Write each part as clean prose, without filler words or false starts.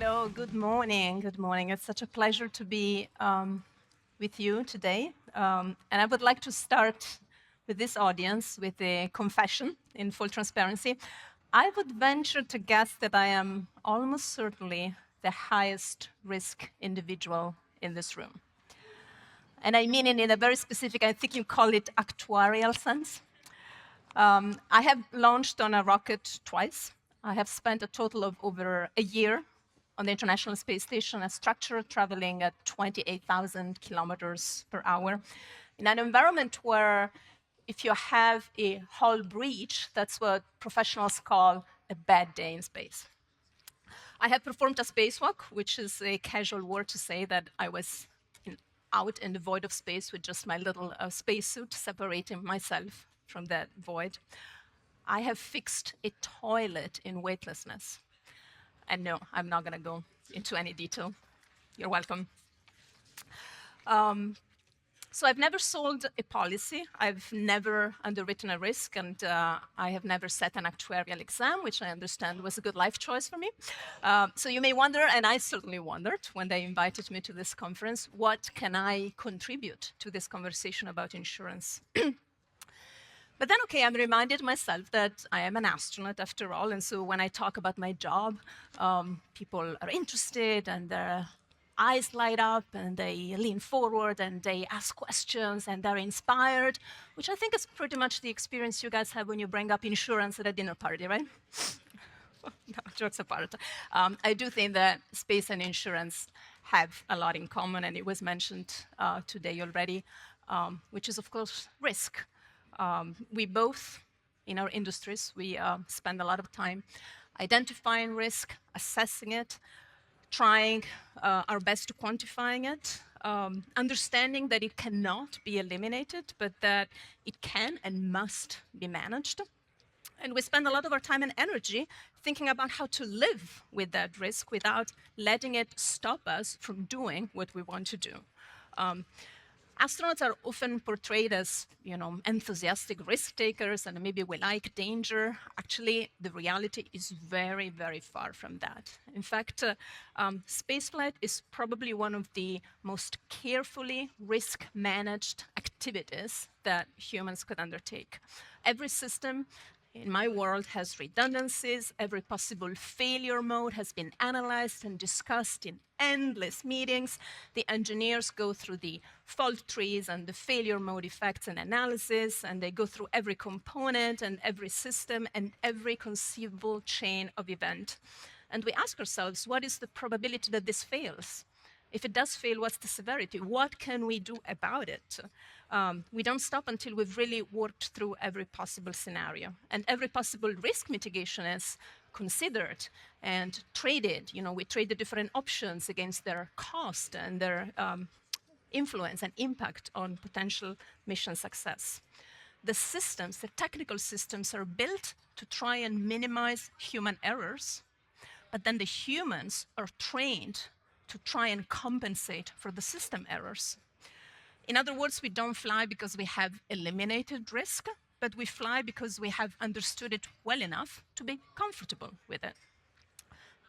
Hello, good morning. Good morning. It's such a pleasure to be with you today. And I would like to start with this audience with a confession in full transparency. I would venture to guess that I am almost certainly the highest risk individual in this room. And I mean it in a very specific, I think you call it actuarial sense. I have launched on a rocket twice. I have spent a total of over a year on the International Space Station, a structure traveling at 28,000 kilometers per hour in an environment where if you have a hull breach, that's what professionals call a bad day in space. I have performed a spacewalk, which is a casual word to say that I was out in the void of space with just my little spacesuit separating myself from that void. I have fixed a toilet in weightlessness. And no, I'm not going to go into any detail. You're welcome. So I've never sold a policy. I've never underwritten a risk, and I have never set an actuarial exam, which I understand was a good life choice for me. So you may wonder, and I certainly wondered when they invited me to this conference, what can I contribute to this conversation about insurance? But then, okay, I'm reminded myself that I am an astronaut after all, and so when I talk about my job, people are interested and their eyes light up and they lean forward and they ask questions and they're inspired, which I think is pretty much the experience you guys have when you bring up insurance at a dinner party, right? No, jokes apart. I do think that space and insurance have a lot in common, and it was mentioned today already, which is, of course, risk. We both, in our industries, we spend a lot of time identifying risk, assessing it, trying our best to quantifying it, understanding that it cannot be eliminated, but that it can and must be managed. And we spend a lot of our time and energy thinking about how to live with that risk without letting it stop us from doing what we want to do. Astronauts are often portrayed as, enthusiastic risk takers, and maybe we like danger. Actually, the reality is very, very far from that. In fact, spaceflight is probably one of the most carefully risk-managed activities that humans could undertake. Every system in my world has redundancies. Every possible failure mode has been analyzed and discussed in endless meetings. The engineers go through the fault trees and the failure mode effects and analysis, and they go through every component and every system and every conceivable chain of event. And we ask ourselves, what is the probability that this fails? If it does fail, what's the severity? What can we do about it? We don't stop until we've really worked through every possible scenario. And every possible risk mitigation is considered and traded. We trade the different options against their cost and their influence and impact on potential mission success. The systems, the technical systems, are built to try and minimize human errors, but then the humans are trained to try and compensate for the system errors. In other words, we don't fly because we have eliminated risk, but we fly because we have understood it well enough to be comfortable with it.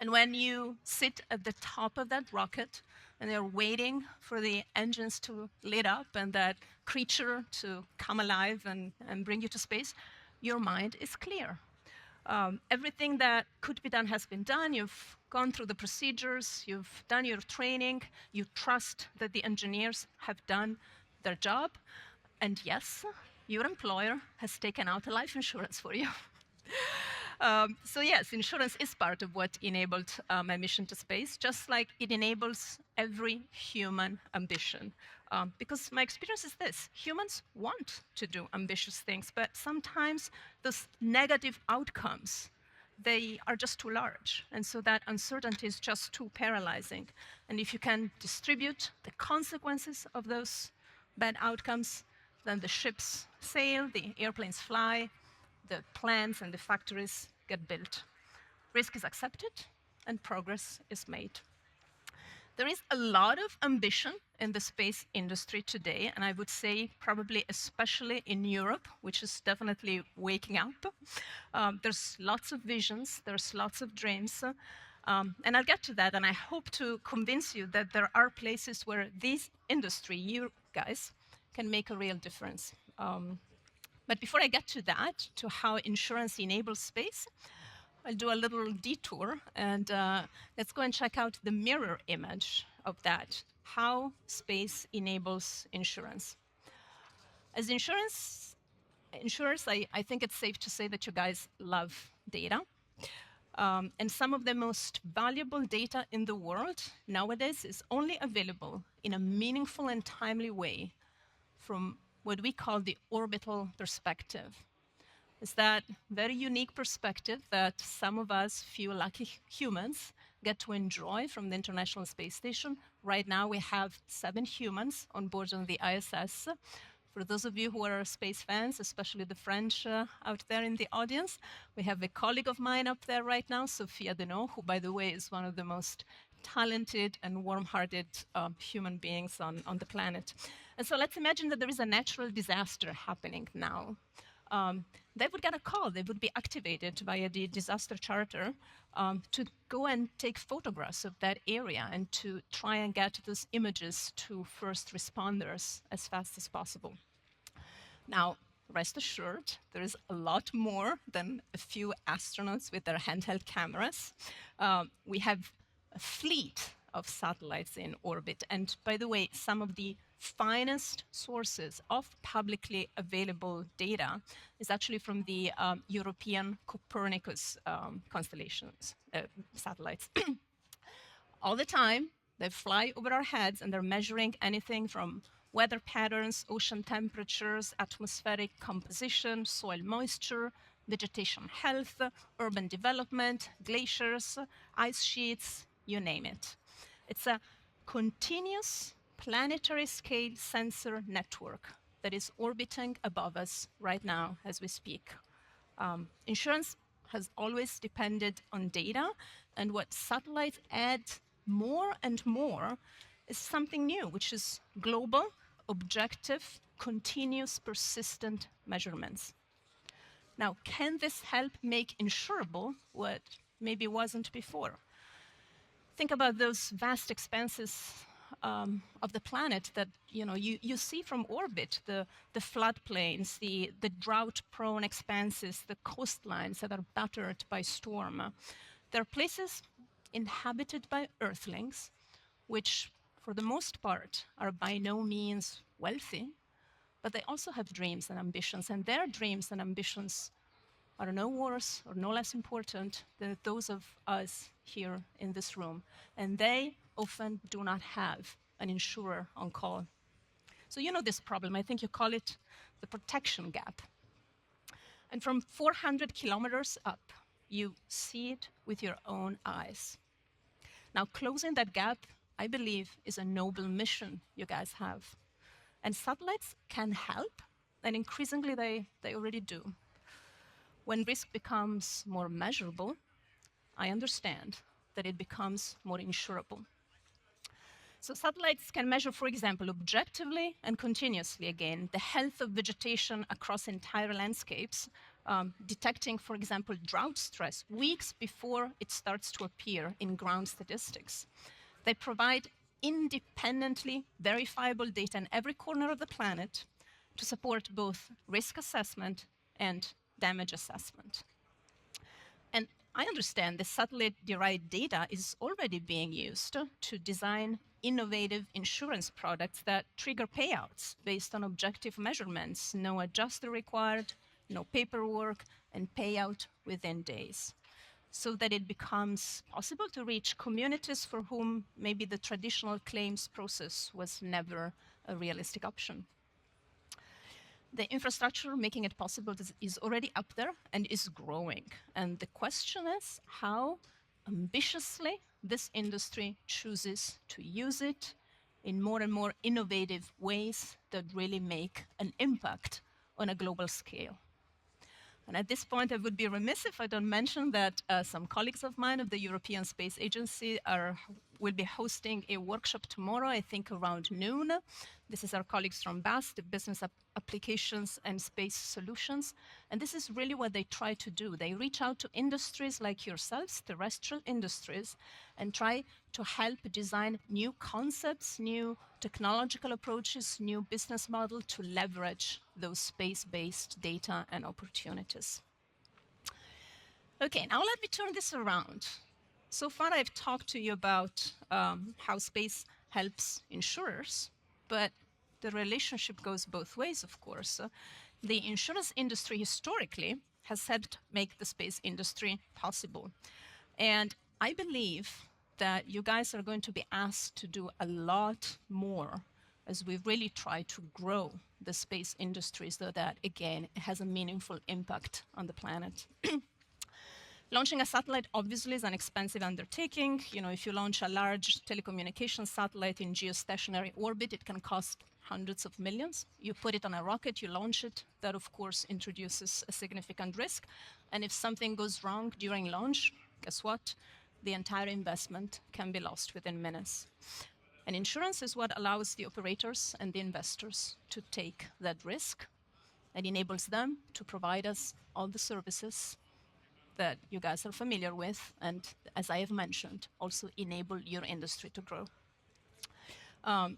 And when you sit at the top of that rocket and they're waiting for the engines to lit up and that creature to come alive and bring you to space, your mind is clear. Everything that could be done has been done. You've gone through the procedures, you've done your training, you trust that the engineers have done their job, and yes, your employer has taken out a life insurance for you. So yes, insurance is part of what enabled my mission to space, just like it enables every human ambition. Because my experience is this: humans want to do ambitious things, but sometimes those negative outcomes, they are just too large. And so that uncertainty is just too paralyzing. And if you can distribute the consequences of those bad outcomes, then the ships sail, the airplanes fly, the plants and the factories get built. Risk is accepted and progress is made. There is a lot of ambition in the space industry today, and I would say probably especially in Europe, which is definitely waking up. There's lots of visions, there's lots of dreams. And I'll get to that, and I hope to convince you that there are places where this industry, you guys, can make a real difference. But before I get to that, to how insurance enables space, I'll do a little detour, and let's go and check out the mirror image of that, how space enables insurance. As insurers, I think it's safe to say that you guys love data. And some of the most valuable data in the world nowadays is only available in a meaningful and timely way from what we call the orbital perspective. It's that very unique perspective that some of us few lucky humans get to enjoy from the International Space Station. Right now, we have 7 humans on board on the ISS. For those of you who are space fans, especially the French out there in the audience, we have a colleague of mine up there right now, Sophia Deneau, who, by the way, is one of the most talented and warm-hearted human beings on the planet. And so let's imagine that there is a natural disaster happening now. They would get a call. They would be activated via the disaster charter to go and take photographs of that area and to try and get those images to first responders as fast as possible. Now, rest assured, there is a lot more than a few astronauts with their handheld cameras. We have a fleet of satellites in orbit. And by the way, some of the finest sources of publicly available data is actually from the European Copernicus constellations, satellites. All the time, they fly over our heads and they're measuring anything from weather patterns, ocean temperatures, atmospheric composition, soil moisture, vegetation health, urban development, glaciers, ice sheets, you name it. It's a continuous planetary scale sensor network that is orbiting above us right now as we speak. Insurance has always depended on data, and what satellites add more and more is something new, which is global, objective, continuous, persistent measurements. Now, can this help make insurable what maybe wasn't before? Think about those vast expanses of the planet that you see from orbit, the floodplains, the drought-prone expanses, the coastlines that are battered by storm. There are places inhabited by Earthlings, which for the most part are by no means wealthy, but they also have dreams and ambitions, and their dreams and ambitions are no worse or no less important than those of us here in this room. And they often do not have an insurer on call. So you know this problem. I think you call it the protection gap. And from 400 kilometers up, you see it with your own eyes. Now, closing that gap, I believe, is a noble mission you guys have. And satellites can help, and increasingly they already do. When risk becomes more measurable, I understand that it becomes more insurable. So satellites can measure, for example, objectively and continuously, again, the health of vegetation across entire landscapes, detecting, for example, drought stress weeks before it starts to appear in ground statistics. They provide independently verifiable data in every corner of the planet to support both risk assessment and damage assessment. And I understand the satellite-derived data is already being used to design innovative insurance products that trigger payouts based on objective measurements, no adjuster required, no paperwork, and payout within days, so that it becomes possible to reach communities for whom maybe the traditional claims process was never a realistic option. The infrastructure making it possible is already up there and is growing. And the question is how ambitiously this industry chooses to use it in more and more innovative ways that really make an impact on a global scale. And at this point, I would be remiss if I don't mention that some colleagues of mine of the European Space Agency will be hosting a workshop tomorrow, I think around noon. This is our colleagues from BAS, the Business Applications and Space Solutions. And this is really what they try to do. They reach out to industries like yourselves, terrestrial industries, and try to help design new concepts, new technological approaches, new business model to leverage those space-based data and opportunities. Okay, now let me turn this around. So far, I've talked to you about how space helps insurers, but the relationship goes both ways, of course. The insurance industry historically has helped make the space industry possible. And I believe that you guys are going to be asked to do a lot more as we really try to grow the space industry so that, again, it has a meaningful impact on the planet. Launching a satellite obviously is an expensive undertaking. You know, if you launch a large telecommunications satellite in geostationary orbit, it can cost hundreds of millions. You put it on a rocket, you launch it. That, of course, introduces a significant risk. And if something goes wrong during launch, guess what? The entire investment can be lost within minutes. And insurance is what allows the operators and the investors to take that risk and enables them to provide us all the services that you guys are familiar with, and as I have mentioned, also enable your industry to grow.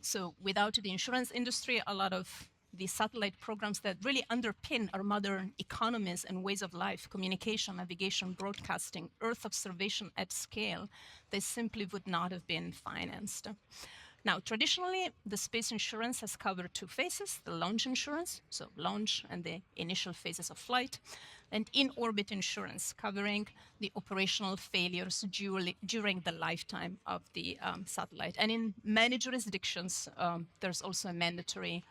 So without the insurance industry, a lot of the satellite programs that really underpin our modern economies and ways of life, communication, navigation, broadcasting, Earth observation at scale, they simply would not have been financed. Now, traditionally, the space insurance has covered two phases, the launch insurance, so launch and the initial phases of flight, and in-orbit insurance, covering the operational failures during the lifetime of the satellite. And in many jurisdictions, there's also a mandatory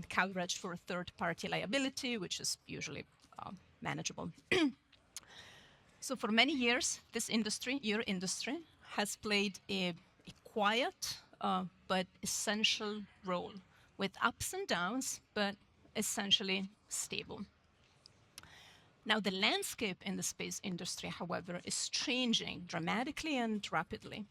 coverage for third-party liability, which is usually manageable. So for many years, this industry, your industry, has played a quiet but essential role with ups and downs, but essentially stable. Now, the landscape in the space industry, however, is changing dramatically and rapidly.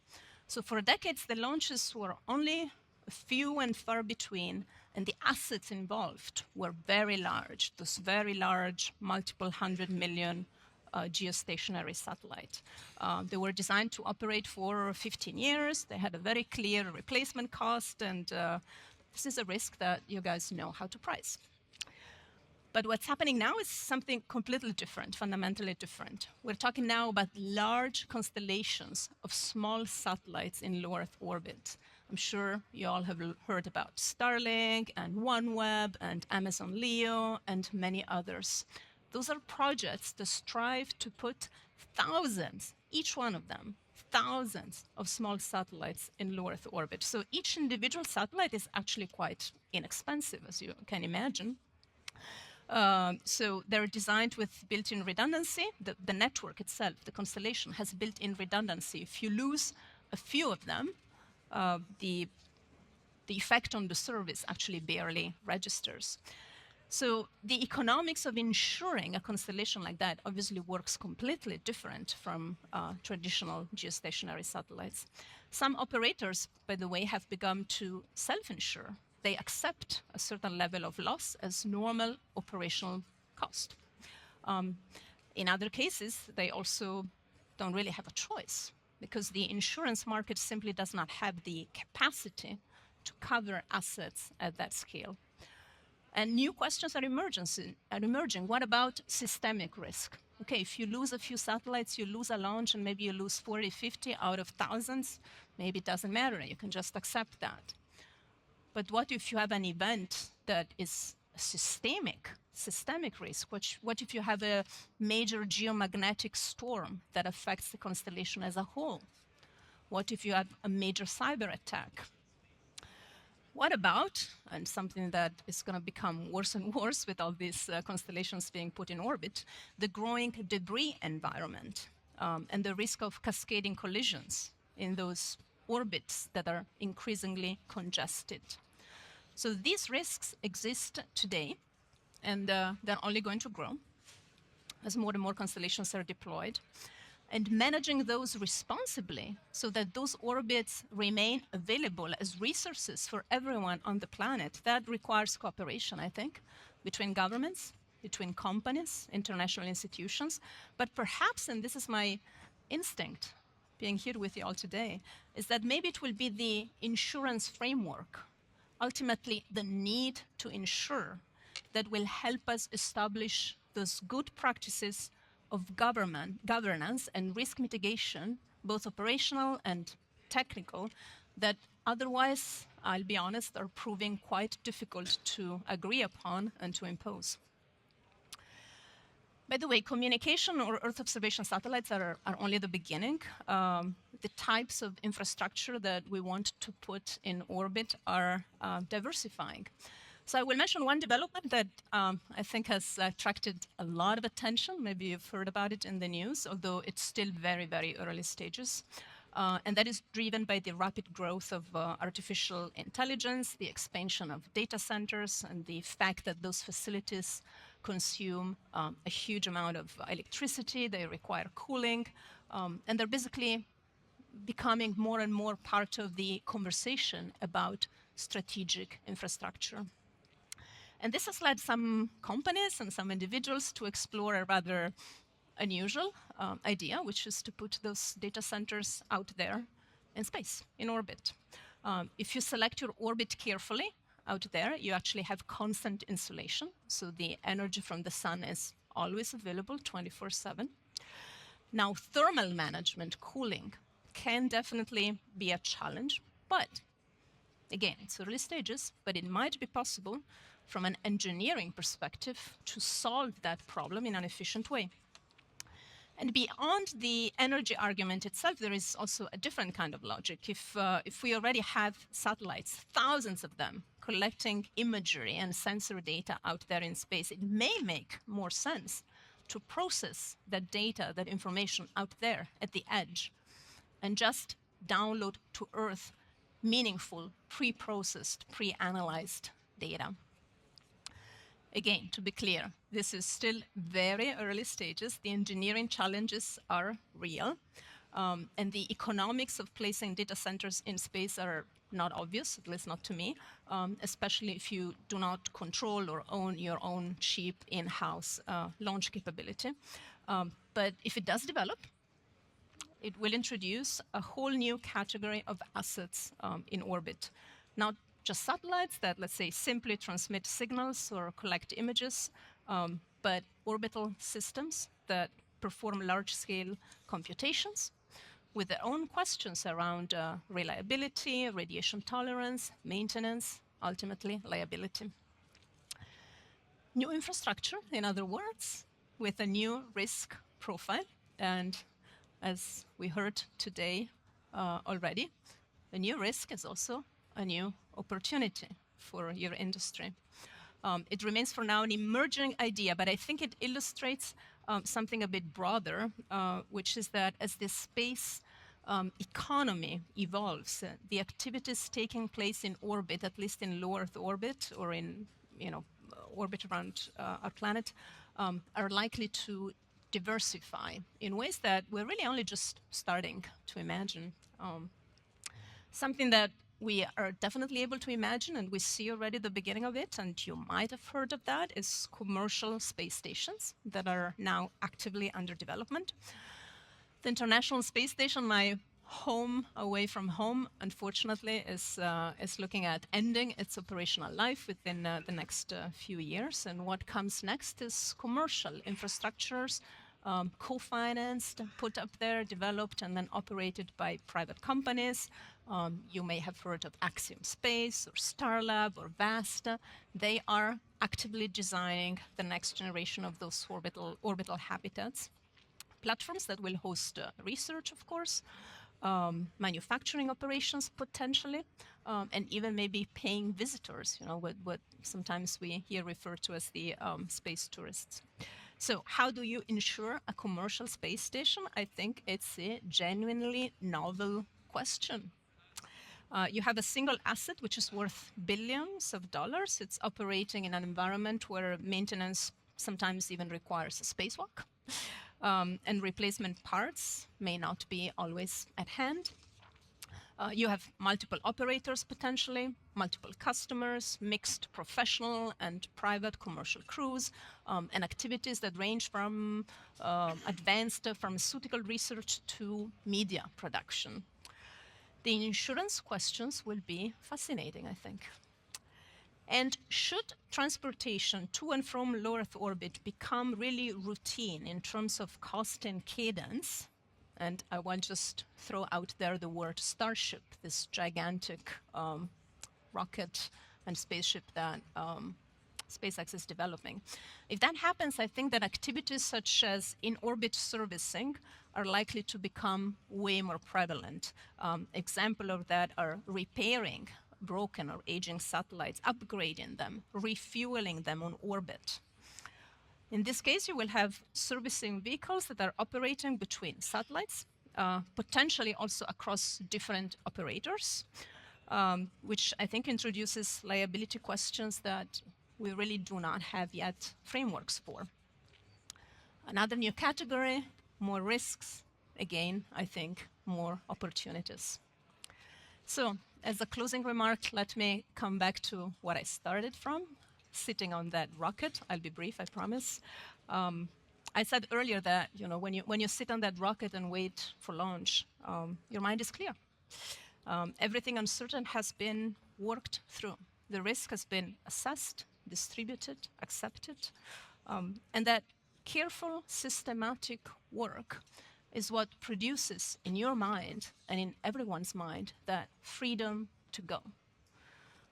So for decades, the launches were only few and far between, and the assets involved were very large, those very large, multiple 100 million geostationary satellite. They were designed to operate for 15 years. They had a very clear replacement cost, and this is a risk that you guys know how to price. But what's happening now is something completely different, fundamentally different. We're talking now about large constellations of small satellites in low Earth orbit. I'm sure you all have heard about Starlink and OneWeb and Amazon Leo and many others. Those are projects that strive to put thousands, each one of them, thousands of small satellites in low Earth orbit. So each individual satellite is actually quite inexpensive, as you can imagine. So they're designed with built-in redundancy. The network itself, the constellation, has built-in redundancy. If you lose a few of them, the effect on the service actually barely registers. So the economics of insuring a constellation like that obviously works completely different from traditional geostationary satellites. Some operators, by the way, have begun to self-insure. They accept a certain level of loss as normal operational cost. In other cases, they also don't really have a choice because the insurance market simply does not have the capacity to cover assets at that scale. And new questions are emerging. What about systemic risk? Okay, if you lose a few satellites, you lose a launch, and maybe you lose 40, 50 out of thousands, maybe it doesn't matter. You can just accept that. But what if you have an event that is a systemic risk? What if you have a major geomagnetic storm that affects the constellation as a whole? What if you have a major cyber attack? What about, and something that is going to become worse and worse with all these constellations being put in orbit, the growing debris environment and the risk of cascading collisions in those orbits that are increasingly congested. So these risks exist today, and they're only going to grow. as more and more constellations are deployed, and managing those responsibly so that those orbits remain available as resources for everyone on the planet. That requires cooperation, I think, between governments, between companies, international institutions, but perhaps, and this is my instinct, being here with you all today, is that maybe it will be the insurance framework, ultimately the need to insure, that will help us establish those good practices of governance and risk mitigation, both operational and technical, that otherwise, I'll be honest, are proving quite difficult to agree upon and to impose. By the way, communication or Earth observation satellites are only the beginning. The types of infrastructure that we want to put in orbit are diversifying. So I will mention one development that I think has attracted a lot of attention. Maybe you've heard about it in the news, although it's still very, very early stages. And that is driven by the rapid growth of artificial intelligence, the expansion of data centers, and the fact that those facilities consume a huge amount of electricity, they require cooling, and they're basically becoming more and more part of the conversation about strategic infrastructure. And this has led some companies and some individuals to explore a rather unusual idea, which is to put those data centers out there in space, in orbit. If you select your orbit carefully out there, you actually have constant insolation. So the energy from the sun is always available 24/7. Now, thermal management, cooling, can definitely be a challenge, but again, it's early stages, but it might be possible from an engineering perspective to solve that problem in an efficient way. And beyond the energy argument itself, there is also a different kind of logic. If we already have satellites, thousands of them, collecting imagery and sensor data out there in space, it may make more sense to process that data, that information out there at the edge, and just download to Earth meaningful, pre-processed, pre-analyzed data. Again, to be clear, this is still very early stages. The engineering challenges are real, and the economics of placing data centers in space are not obvious, at least not to me, especially if you do not control or own your own cheap in-house launch capability. But if it does develop, it will introduce a whole new category of assets in orbit. Not just satellites that, let's say, simply transmit signals or collect images, but orbital systems that perform large-scale computations with their own questions around reliability, radiation tolerance, maintenance, ultimately liability. New infrastructure, in other words, with a new risk profile. And as we heard today already, a new risk is also a new opportunity for your industry. It remains for now an emerging idea, but I think it illustrates something a bit broader, which is that as the space economy evolves, the activities taking place in orbit, at least in low Earth orbit or in orbit around our planet, are likely to diversify in ways that we're really only just starting to imagine. Something that we are definitely able to imagine, and we see already the beginning of it, and you might have heard of that, is commercial space stations that are now actively under development. The International Space Station, my home away from home, unfortunately, is looking at ending its operational life within the next few years. And what comes next is commercial infrastructures, co-financed, put up there, developed, and then operated by private companies. You may have heard of Axiom Space or Starlab or Vasta. They are actively designing the next generation of those orbital habitats. Platforms that will host research, of course, manufacturing operations potentially, and even maybe paying visitors, what sometimes we here refer to as the space tourists. So how do you insure a commercial space station? I think it's a genuinely novel question. You have a single asset which is worth billions of dollars. It's operating in an environment where maintenance sometimes even requires a spacewalk. And replacement parts may not be always at hand. You have multiple operators potentially, multiple customers, mixed professional and private commercial crews, and activities that range from advanced pharmaceutical research to media production. The insurance questions will be fascinating, I think. And should transportation to and from low Earth orbit become really routine in terms of cost and cadence, and I want to just throw out there the word Starship, this gigantic rocket and spaceship that SpaceX is developing. If that happens, I think that activities such as in-orbit servicing are likely to become way more prevalent. Example of that are repairing broken or aging satellites, upgrading them, refueling them on orbit. In this case, you will have servicing vehicles that are operating between satellites, potentially also across different operators, which I think introduces liability questions that we really do not have yet frameworks for. Another new category, more risks. Again, I think more opportunities. So, as a closing remark, let me come back to what I started from, sitting on that rocket. I'll be brief, I promise. I said earlier that when you sit on that rocket and wait for launch, your mind is clear. Everything uncertain has been worked through. The risk has been assessed, distributed, accepted, and that careful, systematic work is what produces in your mind and in everyone's mind that freedom to go.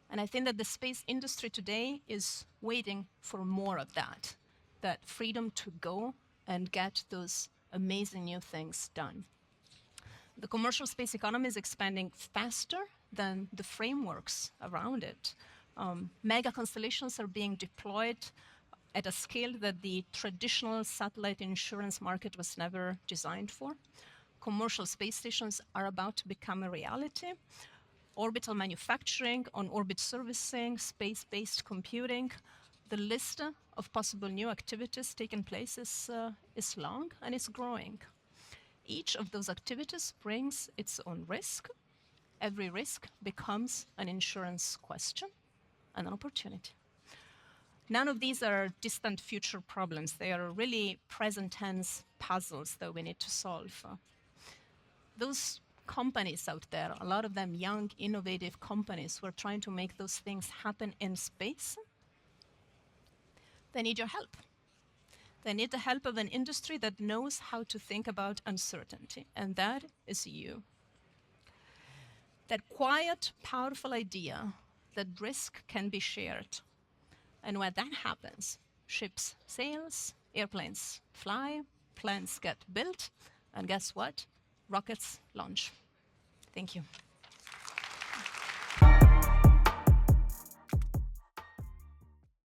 And I think that the space industry today is waiting for more of that freedom to go and get those amazing new things done. The commercial space economy is expanding faster than the frameworks around it. Mega constellations are being deployed at a scale that the traditional satellite insurance market was never designed for. Commercial space stations are about to become a reality. Orbital manufacturing, on-orbit servicing, space-based computing. The list of possible new activities taking place is long and it's growing. Each of those activities brings its own risk. Every risk becomes an insurance question and an opportunity. None of these are distant future problems. They are really present tense puzzles that we need to solve. Those companies out there, a lot of them young, innovative companies who are trying to make those things happen in space, they need your help. They need the help of an industry that knows how to think about uncertainty, and that is you. That quiet, powerful idea that risk can be shared. And when that happens, ships sail, airplanes fly, planes get built, and guess what? Rockets launch. Thank you.